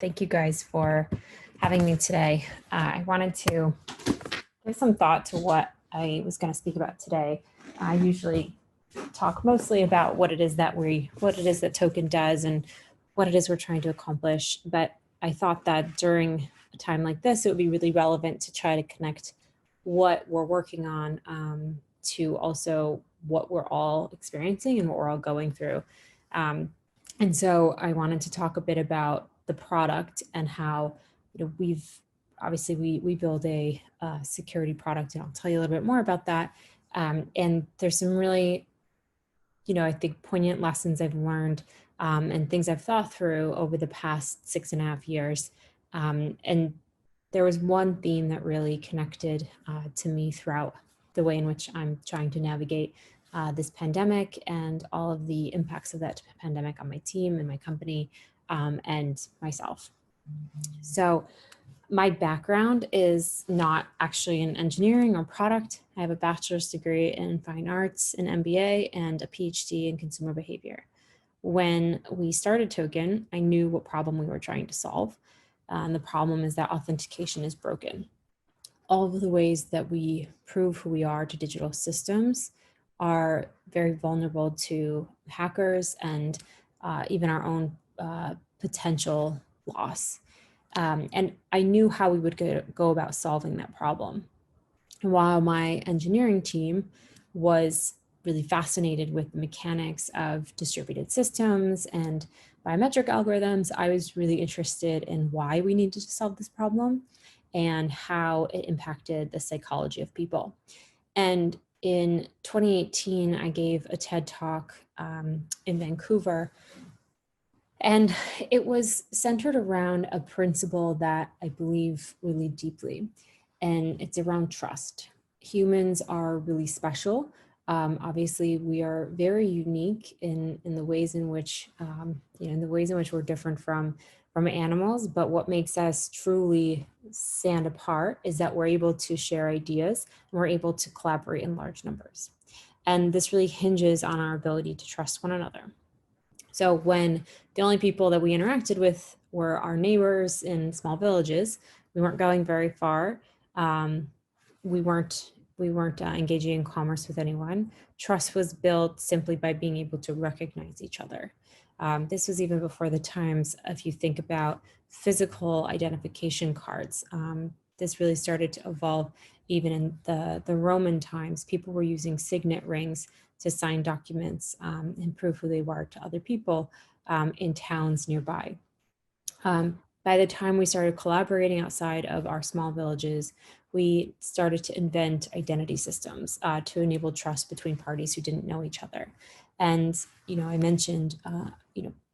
Thank you guys for having me today. I wanted to give some thought to what I was going to speak about today. I usually talk mostly about what it is that Token does and what it is we're trying to accomplish. But I thought that during a time like this, it would be really relevant to try to connect what we're working on to also what we're all experiencing and what we're all going through. And so I wanted to talk a bit about the product and how we've obviously we build a security product, and I'll tell you a little bit more about that. And there's some really, I think poignant lessons I've learned and things I've thought through over the past 6.5 years. And there was one theme that really connected to me throughout the way in which I'm trying to navigate this pandemic and all of the impacts of that pandemic on my team and my company and myself. So my background is not actually in engineering or product. I have a bachelor's degree in fine arts, an MBA, and a PhD in consumer behavior. When we started Token, I knew what problem we were trying to solve. And the problem is that authentication is broken. All of the ways that we prove who we are to digital systems are very vulnerable to hackers and even our own potential loss. And I knew how we would go about solving that problem. And while my engineering team was really fascinated with the mechanics of distributed systems and biometric algorithms, I was really interested in why we needed to solve this problem and how it impacted the psychology of people. And in 2018, I gave a TED Talk in Vancouver, and it was centered around a principle that I believe really deeply, and it's around trust. Humans are really special. Obviously, we are very unique in the ways in which, we're different from animals, but what makes us truly stand apart is that we're able to share ideas and we're able to collaborate in large numbers. And this really hinges on our ability to trust one another. So when the only people that we interacted with were our neighbors in small villages, we weren't going very far. We weren't engaging in commerce with anyone. Trust was built simply by being able to recognize each other. This was even before the times, if you think about physical identification cards. This really started to evolve even in the Roman times. People were using signet rings to sign documents and prove who they were to other people in towns nearby. By the time we started collaborating outside of our small villages, we started to invent identity systems to enable trust between parties who didn't know each other. And, I mentioned,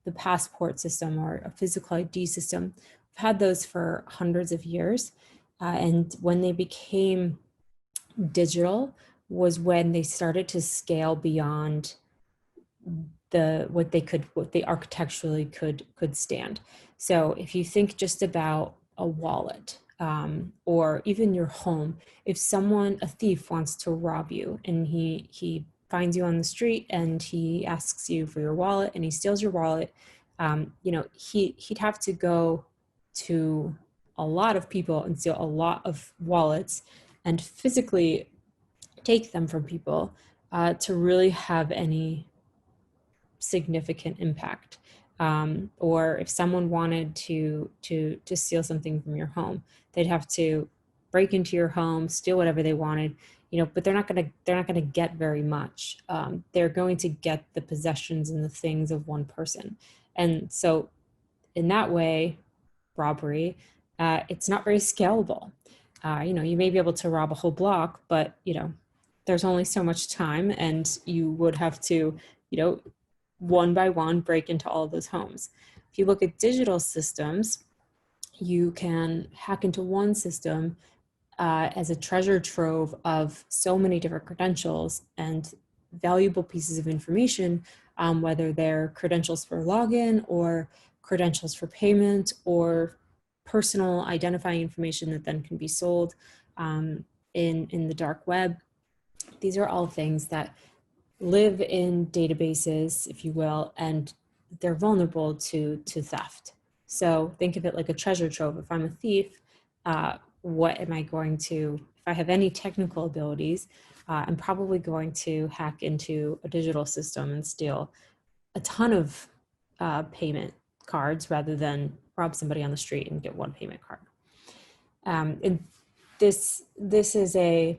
the passport system or a physical ID system. We've had those for hundreds of years. And when they became digital was when they started to scale beyond what they architecturally could stand. So if you think just about a wallet or even your home, if a thief wants to rob you and he finds you on the street and he asks you for your wallet and he steals your wallet, he'd have to go to a lot of people and steal a lot of wallets and physically take them from people to really have any significant impact. Or if someone wanted to steal something from your home, they'd have to break into your home, steal whatever they wanted, but they're not gonna get very much. They're going to get the possessions and the things of one person. And so in that way, robbery, it's not very scalable. You may be able to rob a whole block, but there's only so much time, and you would have to, one by one break into all of those homes. If you look at digital systems, you can hack into one system as a treasure trove of so many different credentials and valuable pieces of information, whether they're credentials for login or credentials for payment or personal identifying information that then can be sold in the dark web. These are all things that live in databases, if you will, and they're vulnerable to theft. So think of it like a treasure trove. If I'm a thief, what am I going to, if I have any technical abilities, I'm probably going to hack into a digital system and steal a ton of payment cards rather than rob somebody on the street and get one payment card. And this is the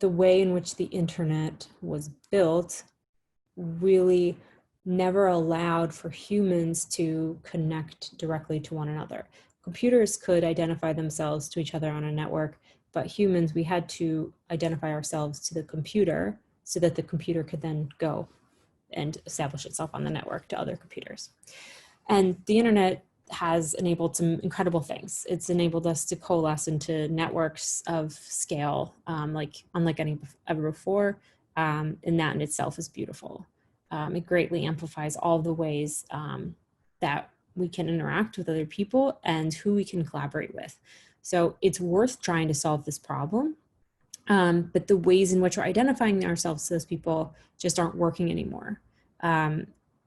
way in which the internet was built really never allowed for humans to connect directly to one another. Computers could identify themselves to each other on a network, but humans, we had to identify ourselves to the computer so that the computer could then go and establish itself on the network to other computers. And the internet has enabled some incredible things. It's enabled us to coalesce into networks of scale, like unlike any ever before, and that in itself is beautiful. It greatly amplifies all the ways that we can interact with other people and who we can collaborate with. So it's worth trying to solve this problem. But the ways in which we're identifying ourselves to those people just aren't working anymore.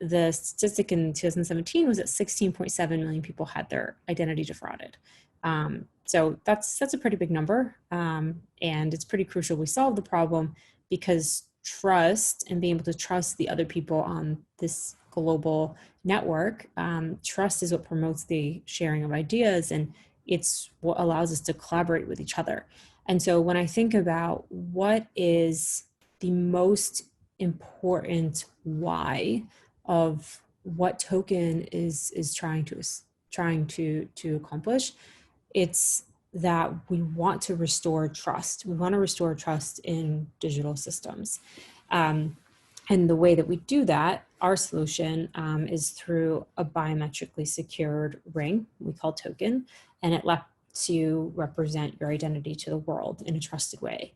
The statistic in 2017 was that 16.7 million people had their identity defrauded. So that's a pretty big number. And it's pretty crucial we solve the problem, because trust and being able to trust the other people on this global network, trust is what promotes the sharing of ideas, and it's what allows us to collaborate with each other. And so when I think about what is the most important why of what token is trying to accomplish, it's that we want to restore trust. We want to restore trust in digital systems. And the way that we do that, our solution is through a biometrically secured ring we call token, and it lets you represent your identity to the world in a trusted way.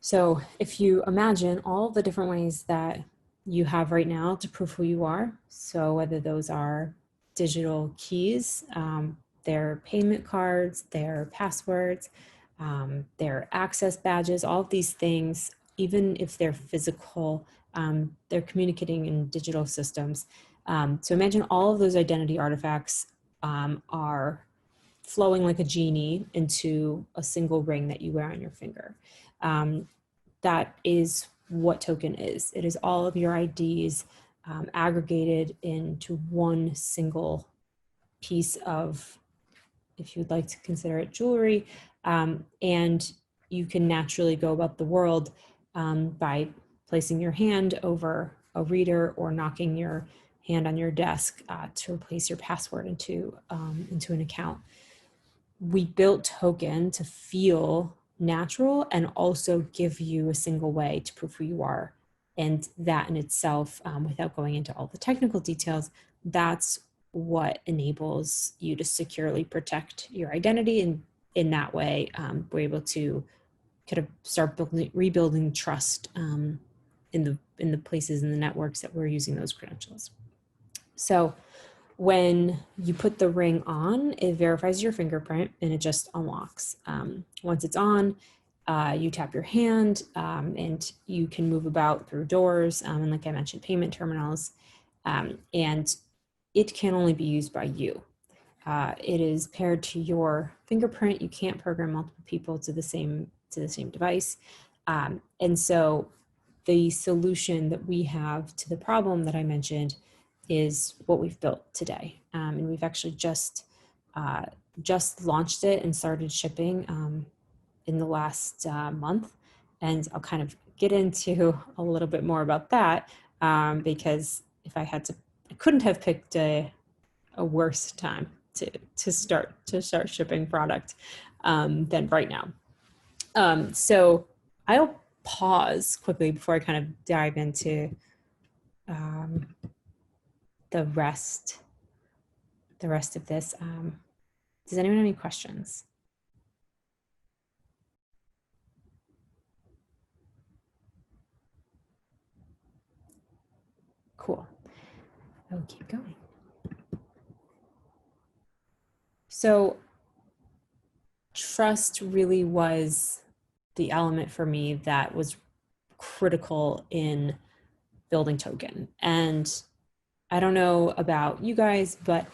So if you imagine all the different ways that you have right now to prove who you are, so whether those are digital keys, their payment cards, their passwords, their access badges, all of these things, even if they're physical, they're communicating in digital systems. So imagine all of those identity artifacts are flowing like a genie into a single ring that you wear on your finger. That is what token is. It is all of your IDs aggregated into one single piece of, if you'd like to consider it, jewelry. And you can naturally go about the world by placing your hand over a reader or knocking your hand on your desk to replace your password into an account. We built token to feel natural and also give you a single way to prove who you are. And that in itself, without going into all the technical details, that's what enables you to securely protect your identity. And in that way, we're able to kind of start rebuilding trust in the places in the networks that we're using those credentials. So when you put the ring on, it verifies your fingerprint and it just unlocks. Once it's on, you tap your hand and you can move about through doors and, like I mentioned, payment terminals, and it can only be used by you. It is paired to your fingerprint. You can't program multiple people to the same device, and so the solution that we have to the problem that I mentioned is what we've built today. And we've actually just launched it and started shipping in the last month. And I'll kind of get into a little bit more about that because if I had to, I couldn't have picked a worse time to start shipping product than right now. So I'll pause quickly before I kind of dive into the rest of this. Does anyone have any questions? Cool. I will keep going. So trust really was the element for me that was critical in building token. And I don't know about you guys, but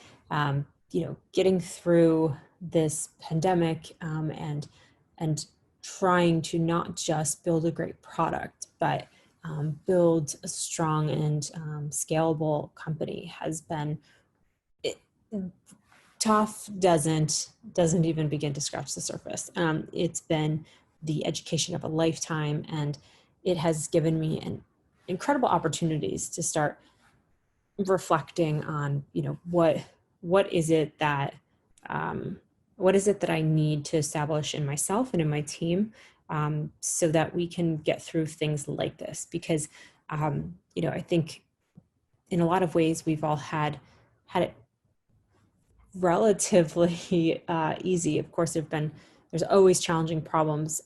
getting through this pandemic, and trying to not just build a great product, but build a strong and scalable company has been it, tough. Doesn't even begin to scratch the surface. It's been the education of a lifetime, and it has given me incredible opportunities to start reflecting on, what is it that what is it that I need to establish in myself and in my team, so that we can get through things like this. Because I think in a lot of ways we've all had it relatively easy. Of course, there's always challenging problems,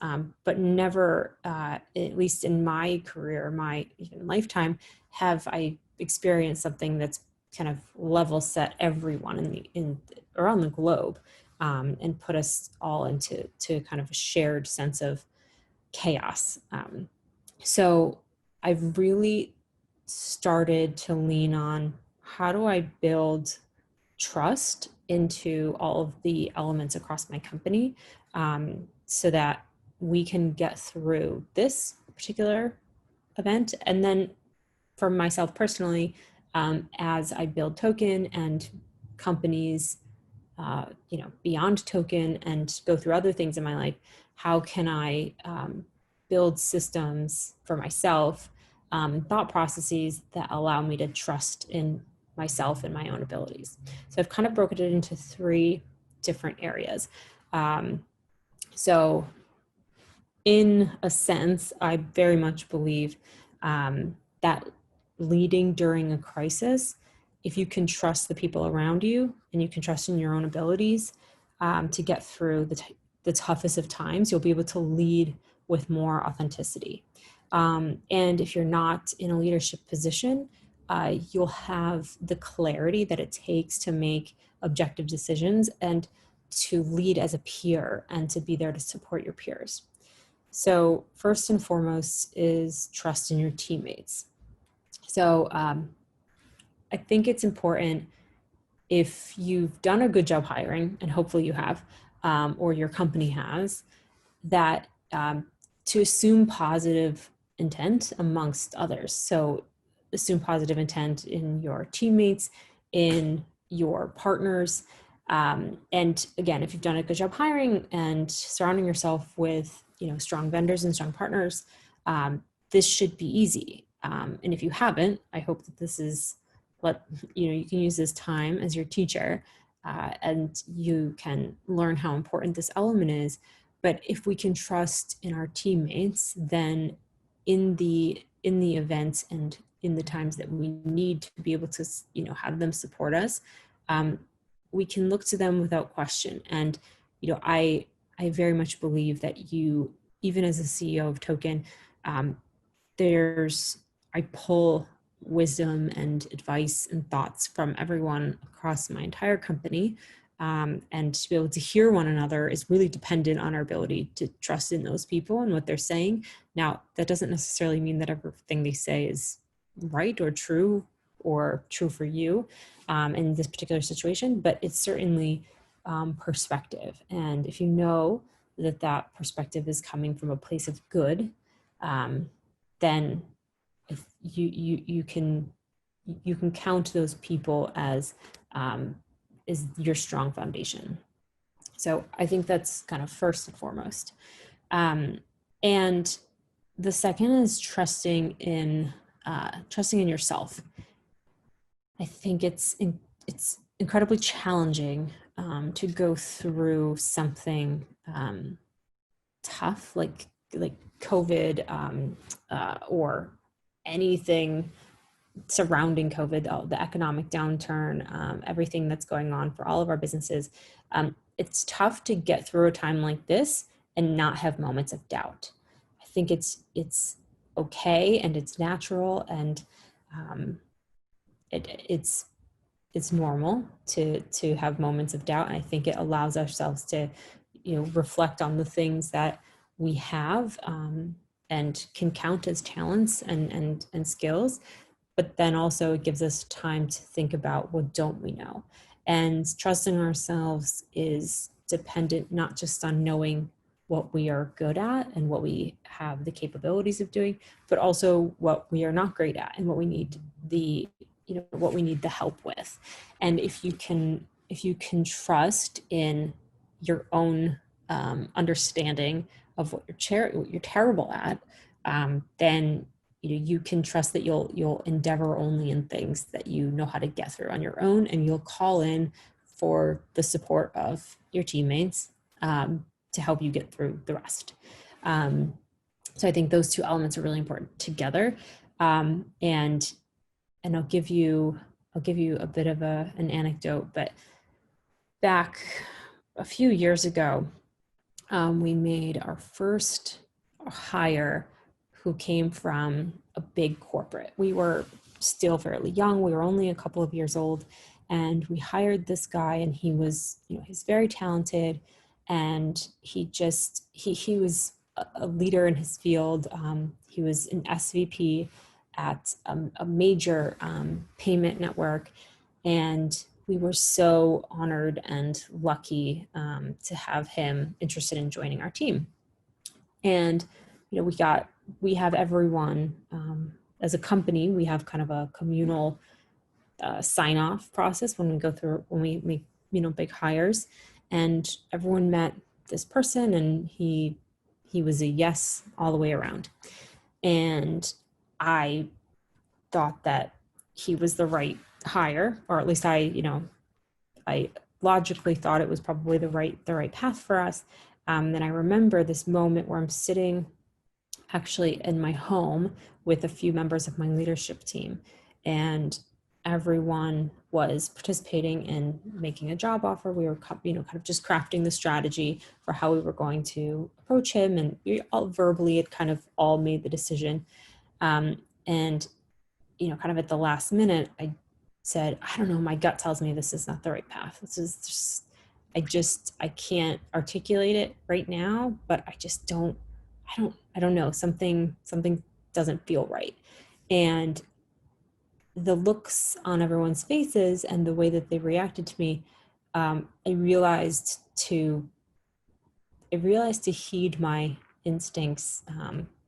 but never, at least in my career, my even lifetime, have I experienced something that's kind of level set everyone in around the globe, and put us all into kind of a shared sense of chaos. So I've really started to lean on, how do I build trust into all of the elements across my company, so that we can get through this particular event. And then for myself personally, as I build Token and companies, beyond Token, and go through other things in my life, how can I build systems for myself, thought processes that allow me to trust in myself and my own abilities. So I've kind of broken it into 3 different areas. So in a sense, I very much believe that leading during a crisis, if you can trust the people around you and you can trust in your own abilities to get through the toughest of times, you'll be able to lead with more authenticity. And if you're not in a leadership position, you'll have the clarity that it takes to make objective decisions and to lead as a peer and to be there to support your peers. So first and foremost is trust in your teammates. So I think it's important, if you've done a good job hiring, and hopefully you have, or your company has, that to assume positive intent amongst others. So assume positive intent in your teammates, in your partners. And again, if you've done a good job hiring and surrounding yourself with strong vendors and strong partners, this should be easy. And if you haven't, I hope that this is you can use this time as your teacher, and you can learn how important this element is. But if we can trust in our teammates, then in the events and in the times that we need to be able to have them support us, we can look to them without question. And I very much believe that you, even as a CEO of Token, I pull wisdom and advice and thoughts from everyone across my entire company. And to be able to hear one another is really dependent on our ability to trust in those people and what they're saying. Now, that doesn't necessarily mean that everything they say is right or true for you in this particular situation, but it's certainly perspective. And if you know that perspective is coming from a place of good, then if you can count those people as is your strong foundation. So I think that's kind of first and foremost. And the second is trusting in yourself. I think it's incredibly challenging to go through something tough like COVID, or anything surrounding COVID, the economic downturn, everything that's going on for all of our businesses. It's tough to get through a time like this and not have moments of doubt. I think it's okay, and it's natural, and it's normal to have moments of doubt. And I think it allows ourselves to reflect on the things that we have, and can count as talents and skills, but then also it gives us time to think about what don't we know. And trusting ourselves is dependent not just on knowing what we are good at and what we have the capabilities of doing, but also what we are not great at and what we need what we need the help with. And if you can trust in your own understanding of what you're terrible at, then you can trust that you'll endeavor only in things that you know how to get through on your own, and you'll call in for the support of your teammates to help you get through the rest. So I think those two elements are really important together. And I'll give you a bit of an anecdote, but back a few years ago, we made our first hire who came from a big corporate. We were still fairly young. We were only a couple of years old, and we hired this guy, and he was, he's very talented, and he was a leader in his field. He was an SVP at a major payment network, and we were so honored and lucky to have him interested in joining our team. And we have everyone as a company. We have kind of a communal sign-off process when we make big hires, and everyone met this person, and he was a yes all the way around. And I thought that he was the right hire, or at least I logically thought it was probably the right path for us. And I remember this moment where I'm sitting actually in my home with a few members of my leadership team, and everyone was participating in making a job offer. We were kind of just crafting the strategy for how we were going to approach him, and we all verbally had kind of all made the decision. And kind of at the last minute, I said, I don't know, my gut tells me this is not the right path. This is just, I can't articulate it right now, but I don't know, something doesn't feel right. And the looks on everyone's faces and the way that they reacted to me, I realized to heed my instincts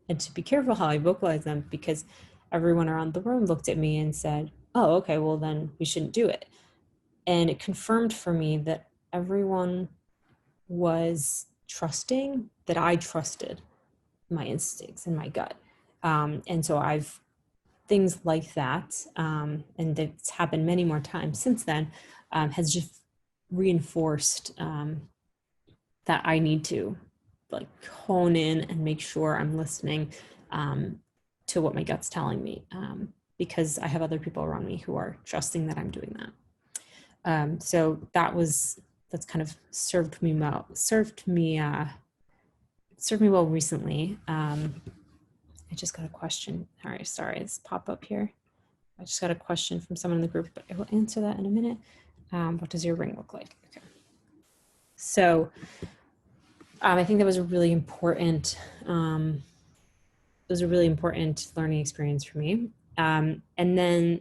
and to be careful how I vocalize them, because everyone around the room looked at me and said, oh, okay, well then we shouldn't do it. And it confirmed for me that everyone was trusting that I trusted my instincts and my gut. And so things like that, and it's happened many more times since then, has just reinforced that I need to hone in and make sure I'm listening to what my gut's telling me, because I have other people around me who are trusting that I'm doing that. So that's kind of served me well recently. I just got a question. All right, sorry, it's pop up here. I just got a question from someone in the group, but I will answer that in a minute. What does your ring look like? Okay. So I think that was a really important learning experience for me. And then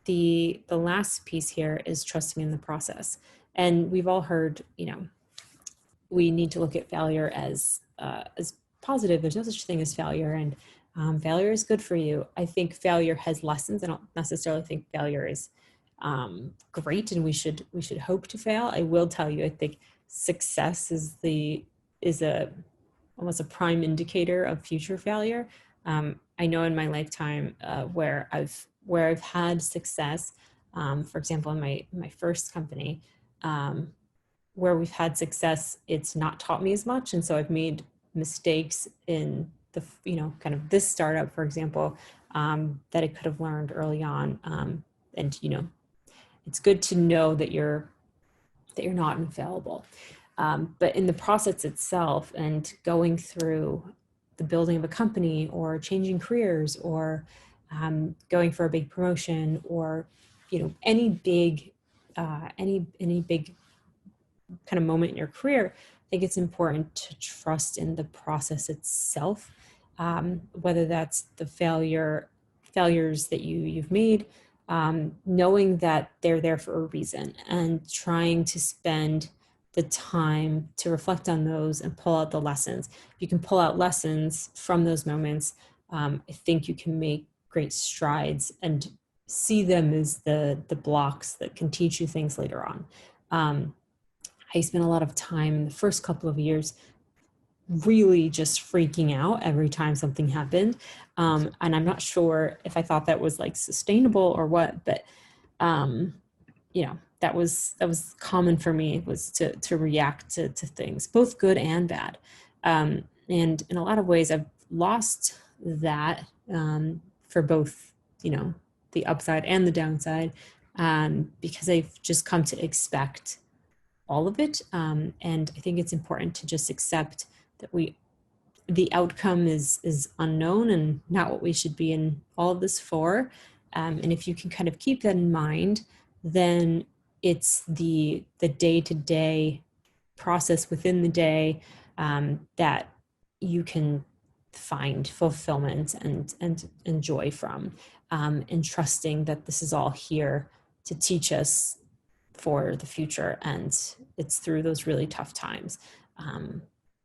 the last piece here is trusting in the process. And we've all heard, we need to look at failure as positive. There's no such thing as failure, and failure is good for you. I think failure has lessons. I don't necessarily think failure is great, and we should hope to fail. I will tell you, I think success is almost a prime indicator of future failure. I know in my lifetime where I've had success, for example, in my first company, where we've had success, it's not taught me as much. And so I've made mistakes in the, kind of this startup, for example, that I could have learned early on. And, it's good to know that you're not infallible. But in the process itself, and going through the building of a company, or changing careers, or going for a big promotion, or any big kind of moment in your career, I think it's important to trust in the process itself, whether that's the failure failures that you've made, knowing that they're there for a reason and trying to spend the time to reflect on those and pull out the lessons. If you can pull out lessons from those moments, I think you can make great strides and see them as the blocks that can teach you things later on. I spent a lot of time in the first couple of years really just freaking out every time something happened. And I'm not sure if I thought that was like sustainable or what, but you know, that was common for me, was to react to things, both good and bad. And in a lot of ways, I've lost that for both, you know, the upside and the downside, because I've just come to expect all of it. And I think it's important to just accept that the outcome is unknown and not what we should be in all of this for. And if you can kind of keep that in mind, then it's the day-to-day process within the day that you can find fulfillment and joy from, and trusting that this is all here to teach us for the future, and it's through those really tough times.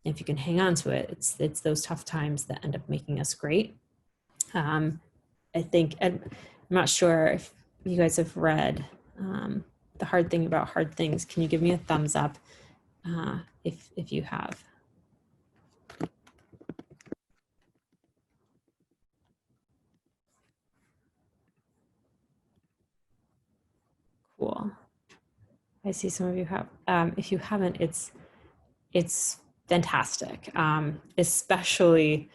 If you can hang on to it, it's those tough times that end up making us great. I think, I'm not sure if you guys have read The Hard Thing About Hard Things. Can you give me a thumbs up if you have? Cool. I see some of you have. If you haven't, it's fantastic, especially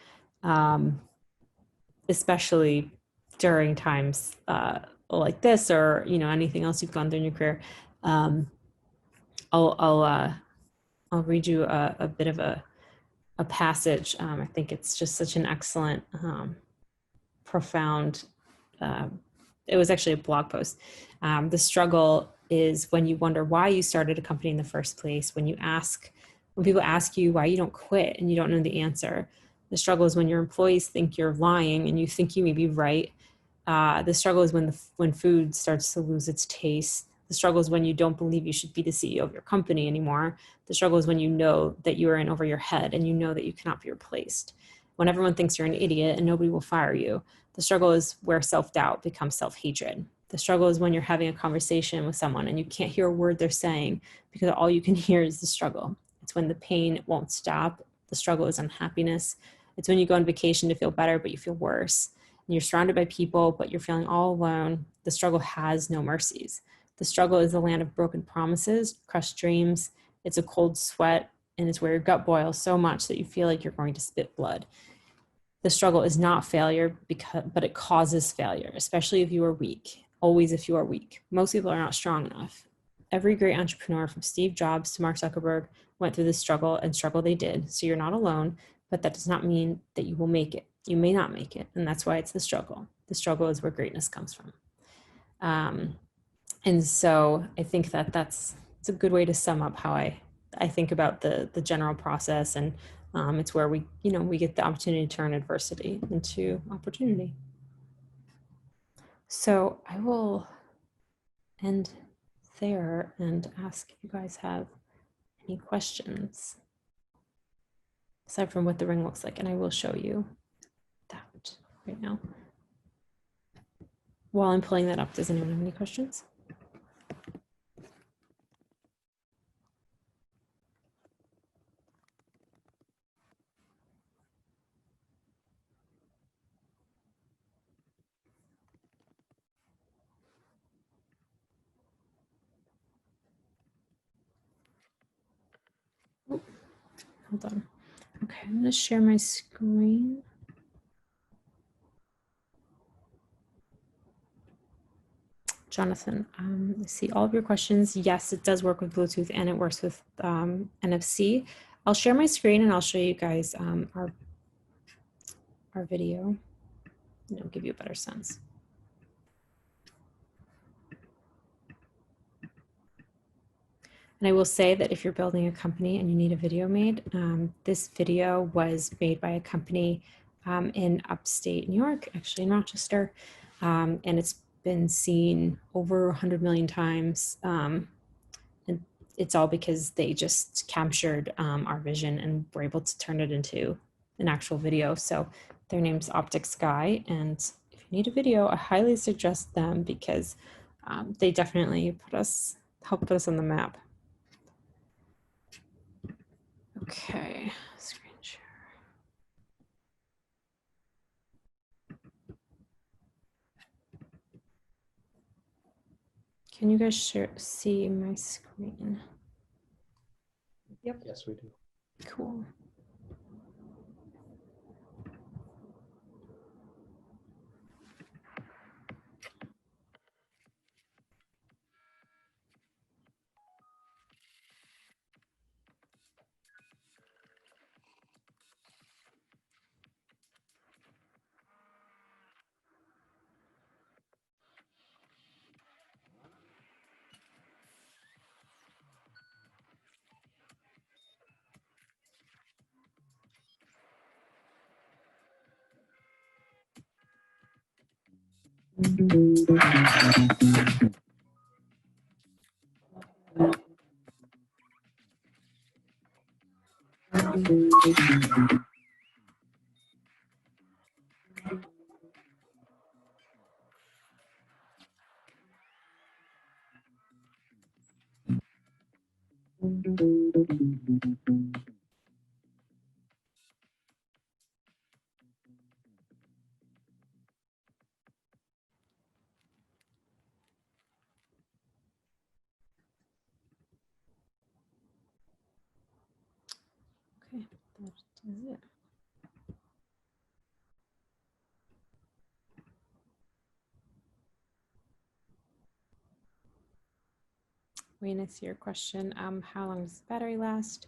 during times like this, or you know, anything else you've gone through in your career. I'll read you a bit of a passage. I think it's just such an excellent, profound. It was actually a blog post. The struggle is when you wonder why you started a company in the first place. When people ask you why you don't quit and you don't know the answer. The struggle is when your employees think you're lying and you think you may be right. The struggle is when food starts to lose its taste. The struggle is when you don't believe you should be the CEO of your company anymore. The struggle is when you know that you are in over your head and you know that you cannot be replaced. When everyone thinks you're an idiot and nobody will fire you. The struggle is where self-doubt becomes self-hatred. The struggle is when you're having a conversation with someone and you can't hear a word they're saying because all you can hear is the struggle. It's when the pain won't stop. The struggle is unhappiness. It's when you go on vacation to feel better, but you feel worse. And you're surrounded by people, but you're feeling all alone. The struggle has no mercies. The struggle is the land of broken promises, crushed dreams. It's a cold sweat, and it's where your gut boils so much that you feel like you're going to spit blood. The struggle is not failure, but it causes failure, especially if you are weak. Always if you are weak. Most people are not strong enough. Every great entrepreneur, from Steve Jobs to Mark Zuckerberg, went through this struggle, and struggle they did. So you're not alone, but that does not mean that you will make it. You may not make it, and that's why it's the struggle. The struggle is where greatness comes from. And so I think it's a good way to sum up how I think about the general process, and it's where we get the opportunity to turn adversity into opportunity. So I will end there and ask if you guys have any questions aside from what the ring looks like, and I will show you that right now. While I'm pulling that up, does anyone have any questions? Oh, hold on. Okay, I'm going to share my screen. Jonathan, I see all of your questions. Yes, it does work with Bluetooth and it works with NFC. I'll share my screen and I'll show you guys our video, and it'll give you a better sense. And I will say that if you're building a company and you need a video made, this video was made by a company in upstate New York, actually in Rochester. And it's been seen over 100 million times. And it's all because they just captured our vision and were able to turn it into an actual video. So their name's Optic Sky. And if you need a video, I highly suggest them because they definitely helped put us on the map. Okay, screen share. Can you guys see my screen? Yep. Yes, we do. Cool. Okay, that is it. Wayne, I see your question. How long does the battery last?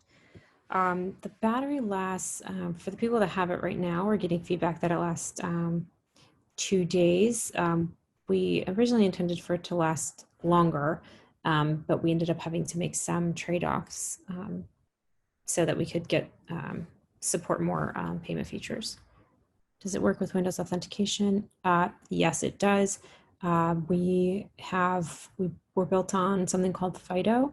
The battery lasts, for the people that have it right now, we're getting feedback that it lasts 2 days. We originally intended for it to last longer, but we ended up having to make some trade-offs so that we could get support more payment features. Does it work with Windows authentication? Yes, it does. We're built on something called FIDO,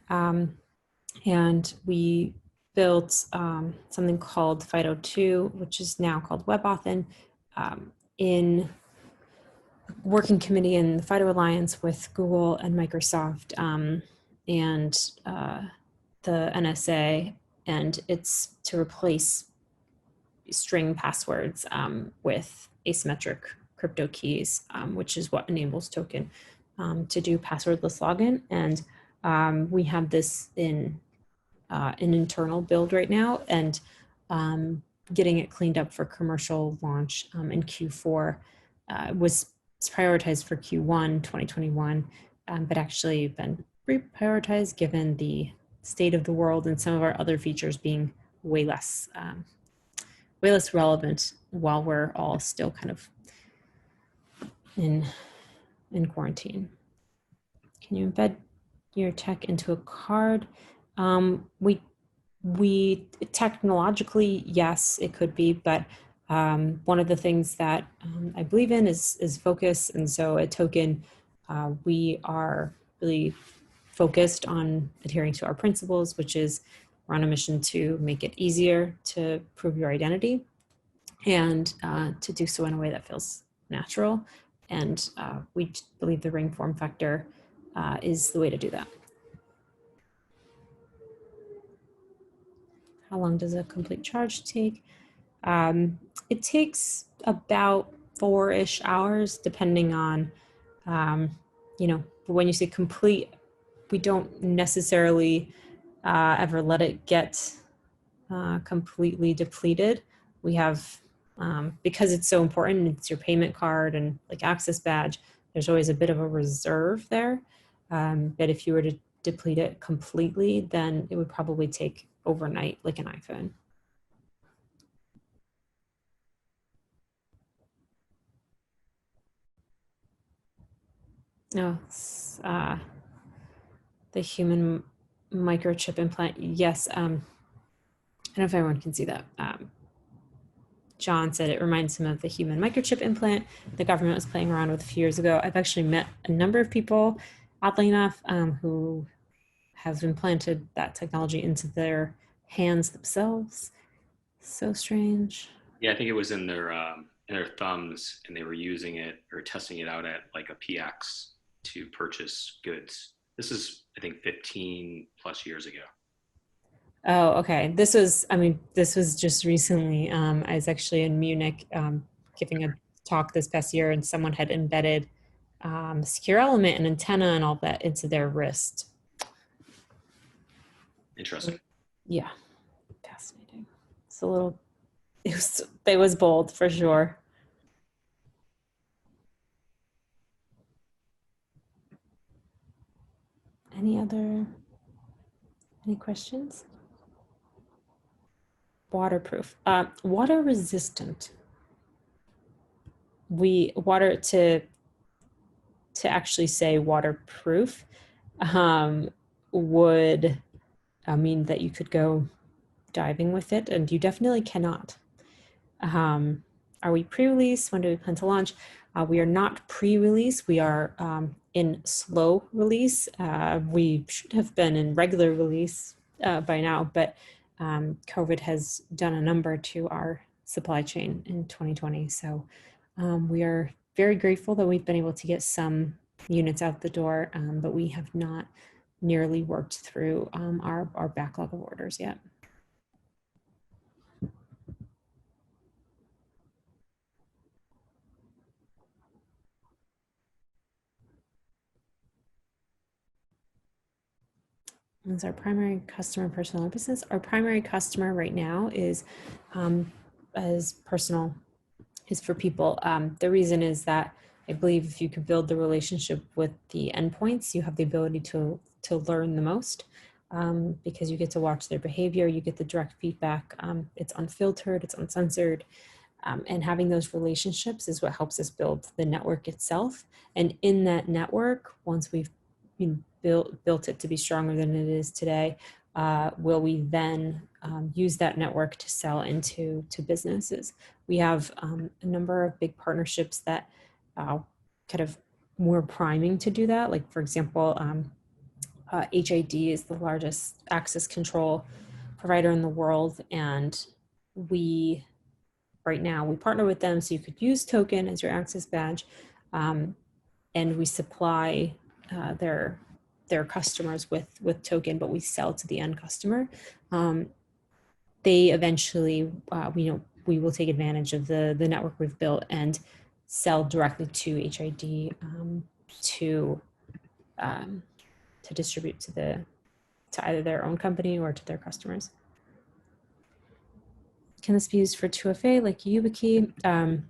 and we built something called FIDO 2, which is now called WebAuthn, in working committee in the FIDO Alliance with Google and Microsoft and the NSA, and it's to replace string passwords with asymmetric crypto keys, which is what enables Token to do passwordless login. And we have this in an internal build right now, and getting it cleaned up for commercial launch in Q4 was prioritized for Q1 2021, but actually been reprioritized given the state of the world and some of our other features being way less relevant while we're all still kind of in quarantine. Can you embed your tech into a card? We technologically, yes, it could be, but one of the things that I believe in is focus. And so at Token, we are really focused on adhering to our principles, which is we're on a mission to make it easier to prove your identity and to do so in a way that feels natural. And we believe the ring form factor is the way to do that. How long does a complete charge take? It takes about 4-ish hours, depending on, when you say complete, we don't necessarily ever let it get completely depleted. We have, because it's so important, it's your payment card and like access badge, there's always a bit of a reserve there. But if you were to deplete it completely, then it would probably take overnight, like an iPhone. No, the human microchip implant. Yes. I don't know if everyone can see that. John said it reminds him of the human microchip implant the government was playing around with a few years ago. I've actually met a number of people, oddly enough, who have implanted that technology into their hands themselves. So strange. Yeah, I think it was in their thumbs, and they were using it or testing it out at like a PX to purchase goods. This is, I think, 15 plus years ago. Oh, okay. This was just recently. I was actually in Munich giving a talk this past year, and someone had embedded secure element and antenna and all that into their wrist. Interesting. Yeah, fascinating. It's a little, it was bold for sure. Any other, any questions? Waterproof, water resistant. Water to actually say waterproof would mean that you could go diving with it, and you definitely cannot. Um, are we pre-release? When do we plan to launch? We are not pre-release. We are in slow release. We should have been in regular release by now, but COVID has done a number to our supply chain in 2020. So we are very grateful that we've been able to get some units out the door, but we have not nearly worked through our backlog of orders yet. As our primary customer, personal business, our primary customer right now is as personal, is for people. The reason is that I believe if you could build the relationship with the endpoints, you have the ability to learn the most, because you get to watch their behavior, you get the direct feedback. It's unfiltered, it's uncensored, and having those relationships is what helps us build the network itself. And in that network, once we've built it to be stronger than it is today, will we then use that network to sell into businesses? We have a number of big partnerships that kind of we're priming to do that. Like, for example, HID is the largest access control provider in the world, and right now we partner with them, so you could use token as your access badge, and we supply their customers with token, but we sell to the end customer. They eventually, we will take advantage of the network we've built and sell directly to HID, to distribute to either their own company or to their customers. Can this be used for 2FA like YubiKey?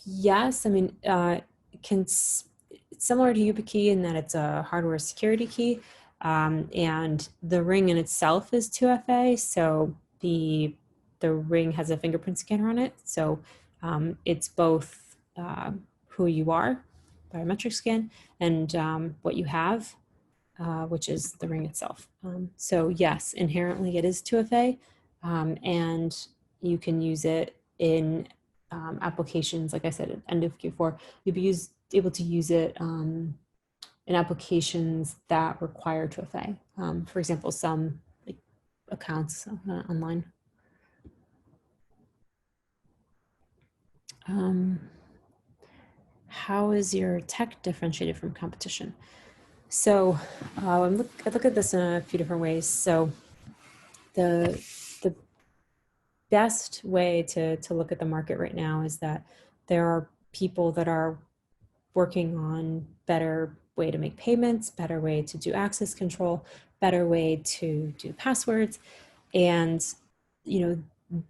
Yes, I mean, it's similar to YubiKey in that it's a hardware security key, and the ring in itself is 2FA, so the ring has a fingerprint scanner on it, so it's both who you are, biometric scan, and what you have, which is the ring itself. So yes, inherently it is 2FA, and you can use it in applications, like I said, at end of Q4, you'll be able to use it in applications that require 2FA. For example, some like accounts online. How is your tech differentiated from competition? So I look at this in a few different ways. So the best way to look at the market right now is that there are people that are working on better way to make payments, better way to do access control, better way to do passwords. And,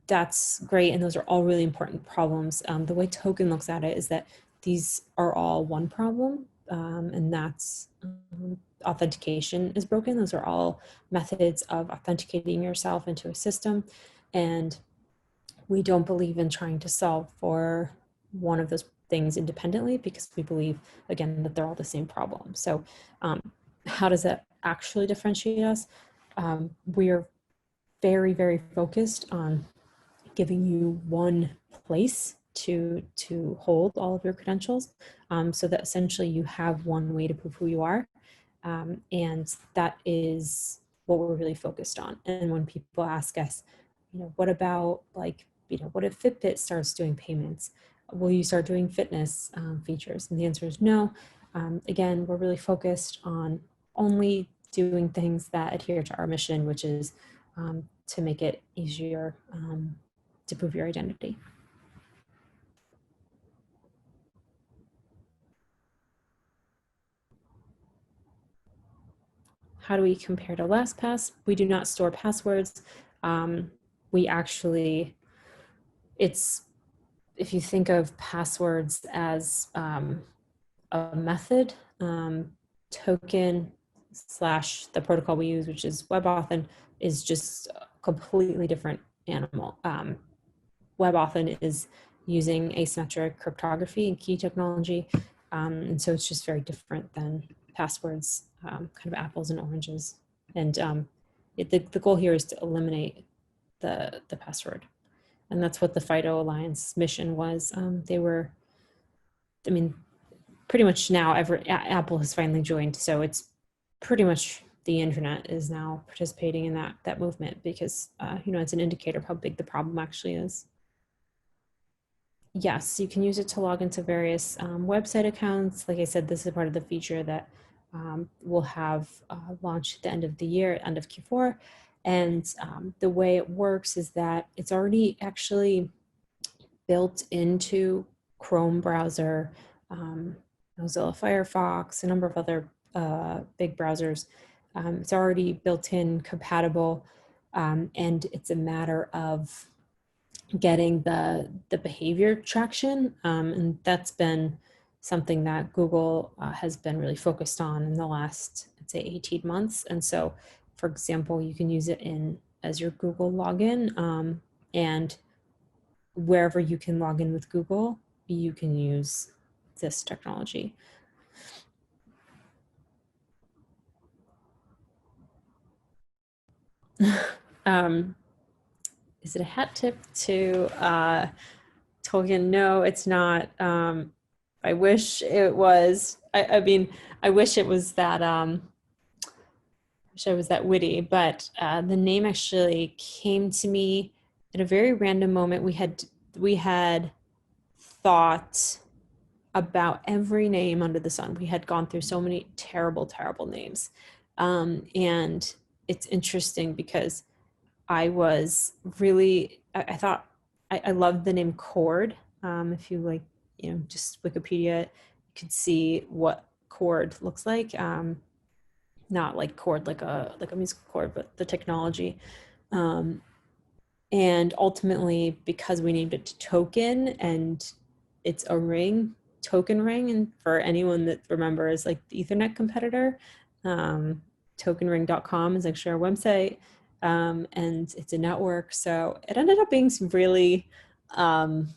that's great. And those are all really important problems. The way Token looks at it is that these are all one problem, and that's authentication is broken. Those are all methods of authenticating yourself into a system. And we don't believe in trying to solve for one of those things independently, because we believe, again, that they're all the same problem. So how does that actually differentiate us? We are very, very focused on giving you one place to hold all of your credentials, so that essentially you have one way to prove who you are. And that is what we're really focused on. And when people ask us, what about what if Fitbit starts doing payments? Will you start doing fitness features? And the answer is no. Again, we're really focused on only doing things that adhere to our mission, which is to make it easier to prove your identity. How do we compare to LastPass? We do not store passwords. We actually, if you think of passwords as a method, token slash the protocol we use, which is WebAuthn, is just a completely different animal. WebAuthn is using asymmetric cryptography and key technology, and so it's just very different than passwords, kind of apples and oranges. And the goal here is to eliminate the password, and that's what the FIDO Alliance mission was. Pretty much now Apple has finally joined, so it's pretty much the internet is now participating in that movement, because it's an indicator of how big the problem actually is. Yes, you can use it to log into various website accounts. Like I said, this is part of the feature that we'll have launched at the end of the year, end of Q4. And the way it works is that it's already actually built into Chrome browser, Mozilla Firefox, a number of other big browsers. It's already built in, compatible, and it's a matter of getting the behavior traction, and that's been something that Google has been really focused on in the last, I'd say, 18 months. And so, for example, you can use it as your Google login, and wherever you can log in with Google, you can use this technology. Is it a hat tip to token? No, it's not. I wish it was. I wish it was that. Wish I was that witty. But the name actually came to me at a very random moment. We had thought about every name under the sun. We had gone through so many terrible, terrible names, and it's interesting because I thought I loved the name Cord. If you just Wikipedia, you could see what Cord looks like. Not like chord, like a musical chord, but the technology. And ultimately, because we named it to Token, and it's a ring, Token Ring, and for anyone that remembers, like the Ethernet competitor, tokenring.com is actually our website. And it's a network, so it ended up being some really, it's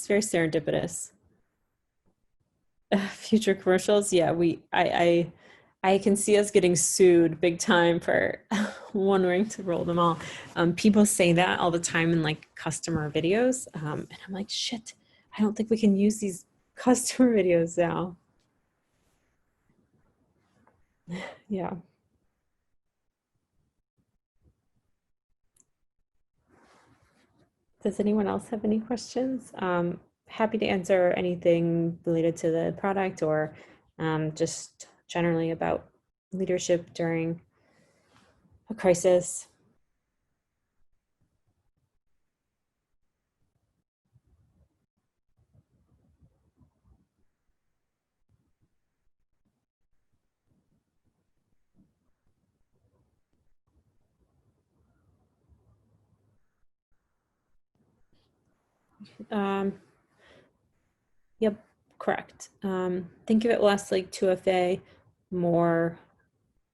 very serendipitous. Future commercials, yeah, I can see us getting sued big time for wanting to roll them all. People say that all the time in like customer videos, and I'm like, shit, I don't think we can use these customer videos now. Yeah. Does anyone else have any questions? Happy to answer anything related to the product, or just generally about leadership during a crisis. Yep, correct. Think of it less like 2FA, more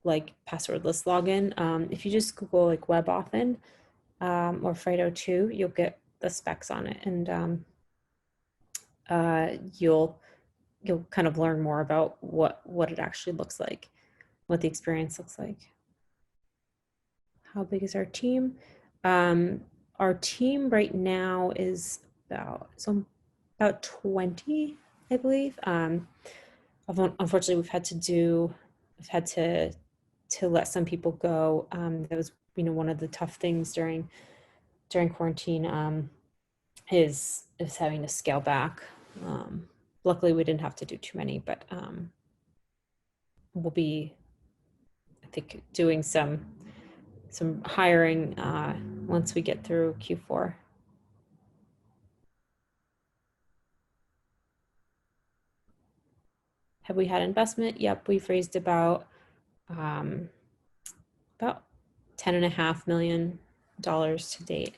like passwordless login. If you just Google like WebAuthn or FIDO2, you'll get the specs on it, and you'll kind of learn more about what it actually looks like, what the experience looks like. How big is our team? our team right now is about 20, I believe. Unfortunately, we've had to let some people go. That was, one of the tough things during quarantine, is having to scale back. Luckily, we didn't have to do too many, but we'll be, I think, doing some hiring once we get through Q4. Have we had investment? Yep, we've raised about $10.5 million to date.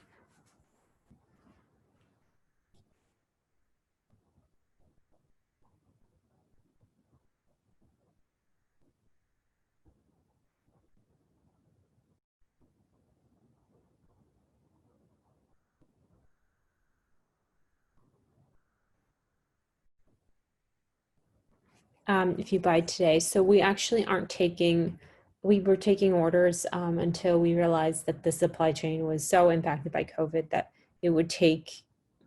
If you buy today. So we actually aren't taking, we were taking orders until we realized that the supply chain was so impacted by COVID that it would take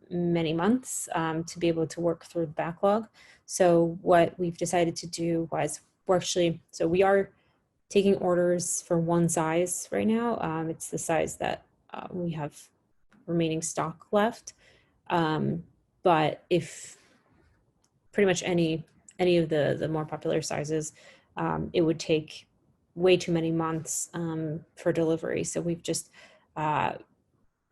many months to be able to work through the backlog. So what we've decided to do was we are taking orders for one size right now. It's the size that we have remaining stock left. But if pretty much any of the more popular sizes, it would take way too many months for delivery. So we've just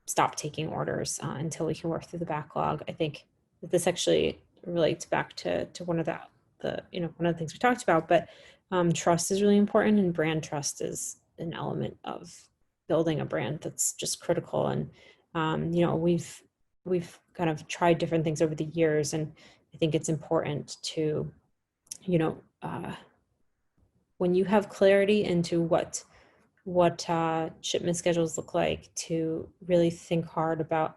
stopped taking orders until we can work through the backlog. I think that this actually relates back to one of one of the things we talked about, but trust is really important, and brand trust is an element of building a brand that's just critical. And we've kind of tried different things over the years, and I think it's important to, when you have clarity into what shipment schedules look like, to really think hard about,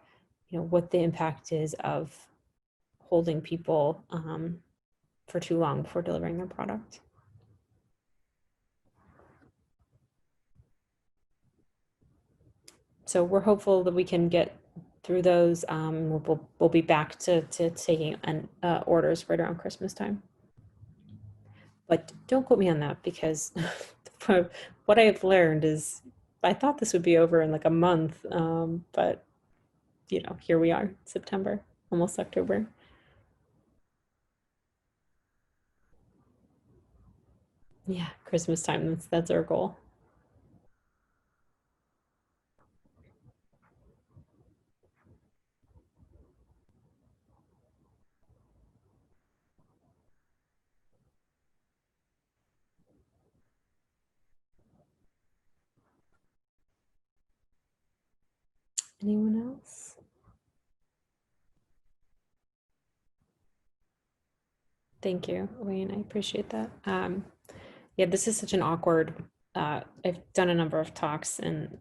what the impact is of holding people for too long before delivering their product. So we're hopeful that we can get through those. We'll be back to taking orders right around Christmas time. But don't quote me on that, because what I've learned is I thought this would be over in like a month, but here we are, September, almost October. Yeah, Christmas time. That's our goal. Anyone else? Thank you, Wayne. I appreciate that. Yeah, this is such an awkward. I've done a number of talks, and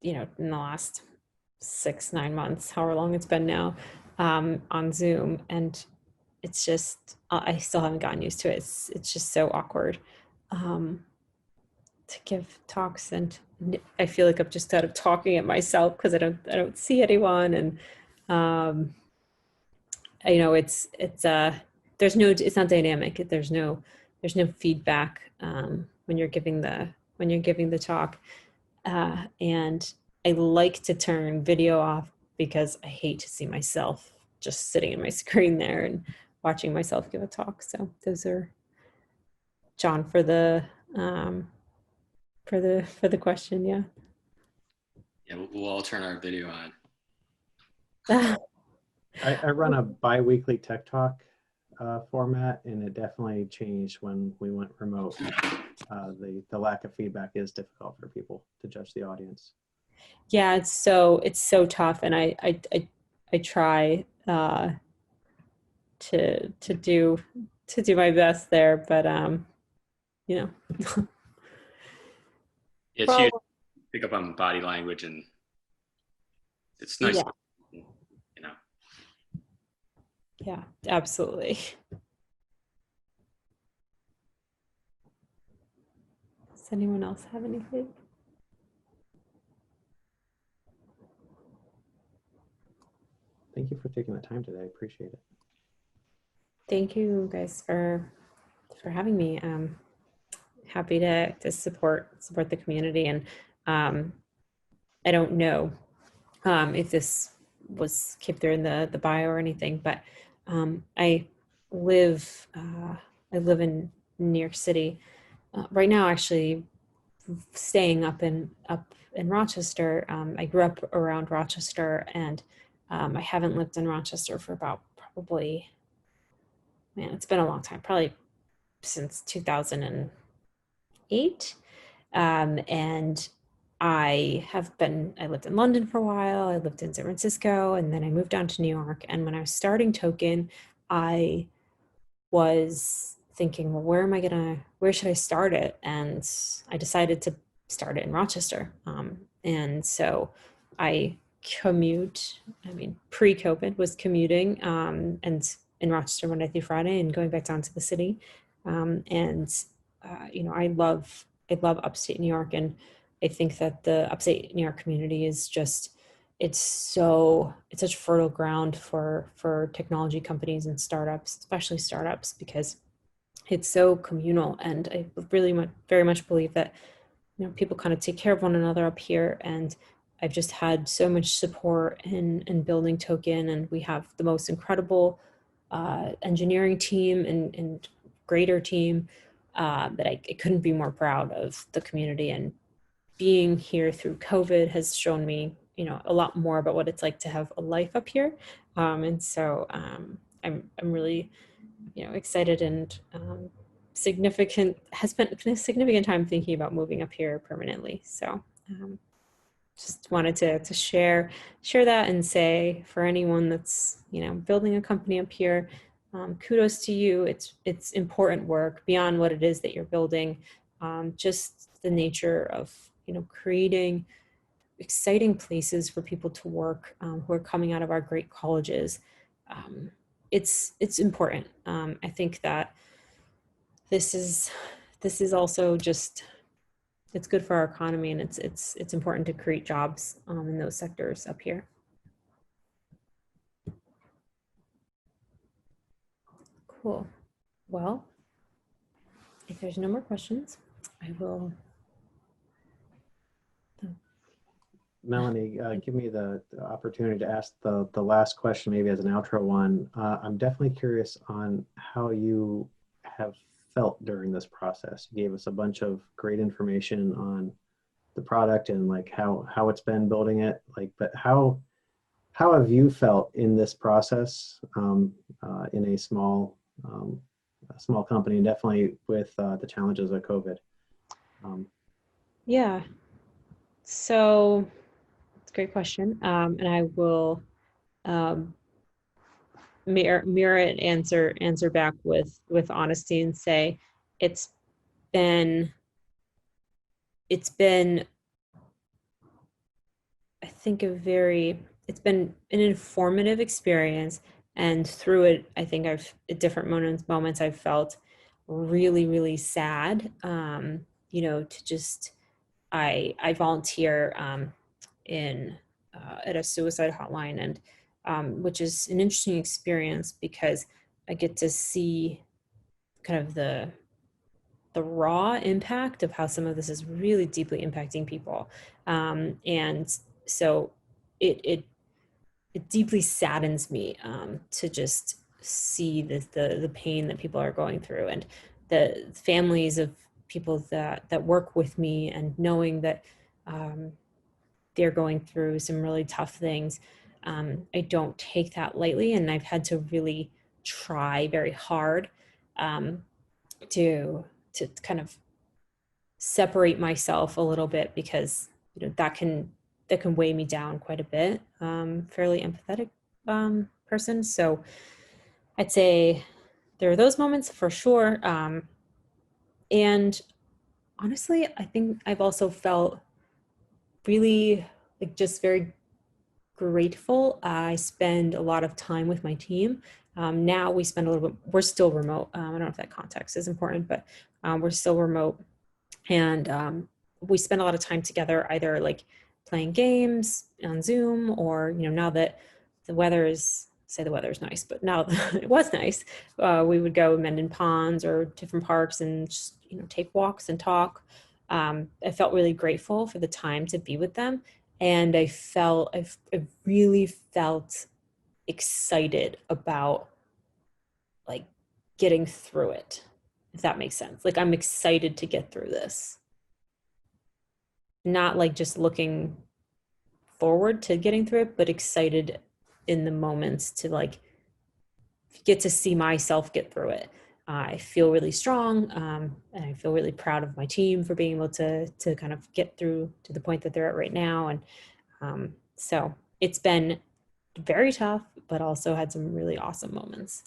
in the last 6-9 months, however long it's been now, on Zoom, and it's just I still haven't gotten used to it. It's just so awkward to give talks, and I feel like I'm just kind of talking at myself because I don't see anyone, and it's not dynamic. There's no feedback when you're giving the talk, and I like to turn video off because I hate to see myself just sitting in my screen there and watching myself give a talk. So those are, John, for the question. Yeah. Yeah, we'll all turn our video on. I run a bi-weekly tech talk format, and it definitely changed when we went remote. The lack of feedback is difficult for people to judge the audience. Yeah, it's so tough, and I try to do my best there, but It's huge. Pick up on body language, and it's nice. Yeah. Yeah, absolutely. Does anyone else have anything? Thank you for taking the time today. I appreciate it. Thank you guys for having me. Happy to support the community, and I don't know if this came through in the bio or anything, but I live in New York City right now. Actually, staying up in Rochester. I grew up around Rochester, and I haven't lived in Rochester for about probably, man, it's been a long time, probably since 2008. And I lived in London for a while. I lived in San Francisco, and then I moved down to New York. And when I was starting Token, I was thinking, well, where should I start it? And I decided to start it in Rochester. And so I pre-COVID was commuting and in Rochester Monday through Friday and going back down to the city. I love upstate New York, and I think that the upstate New York community is it's such fertile ground for technology companies and startups, especially startups, because it's so communal. And I really very much believe that people kind of take care of one another up here. And I've just had so much support in building Token, and we have the most incredible engineering team and greater team that I couldn't be more proud of the community. And being here through COVID has shown me, a lot more about what it's like to have a life up here. And so I'm really, excited and has spent a significant time thinking about moving up here permanently. So just wanted to share that and say, for anyone that's, building a company up here, kudos to you. It's important work beyond what it is that you're building. Just the nature of, creating exciting places for people to work who are coming out of our great colleges. It's important. I think that this is also just, it's good for our economy, and it's important to create jobs in those sectors up here. Cool. Well, if there's no more questions, I will. Melanie, give me the opportunity to ask the last question, maybe as an outro one. I'm definitely curious on how you have felt during this process. You gave us a bunch of great information on the product and like how it's been building it. But how have you felt in this process in a small company, and definitely with the challenges of COVID? Yeah. So it's a great question. And I will mirror it, answer back with honesty, and say it's been I think it's been an informative experience. And through it, I think at different moments I've felt really, really sad. To just, I volunteer at a suicide hotline, and which is an interesting experience because I get to see kind of the raw impact of how some of this is really deeply impacting people. And so it deeply saddens me to just see the pain that people are going through, and the families of people that work with me, and knowing that they're going through some really tough things. I don't take that lightly, and I've had to really try very hard to kind of separate myself a little bit, because that can weigh me down quite a bit. Fairly empathetic person, so I'd say there are those moments for sure. And honestly, I think I've also felt really just very grateful. I spend a lot of time with my team. Now we spend a little bit, we're still remote. I don't know if that context is important, but we're still remote. And we spend a lot of time together, either like playing games on Zoom, or, now that the weather is, say the weather is nice, but now it was nice. We would go Mendon Ponds or different parks and just, take walks and talk. I felt really grateful for the time to be with them. And I really felt excited about like getting through it, if that makes sense. Like I'm excited to get through this. Not like just looking forward to getting through it, but excited in the moments to like get to see myself get through it. I feel really strong, and I feel really proud of my team for being able to kind of get through to the point that they're at right now. And so it's been very tough, but also had some really awesome moments.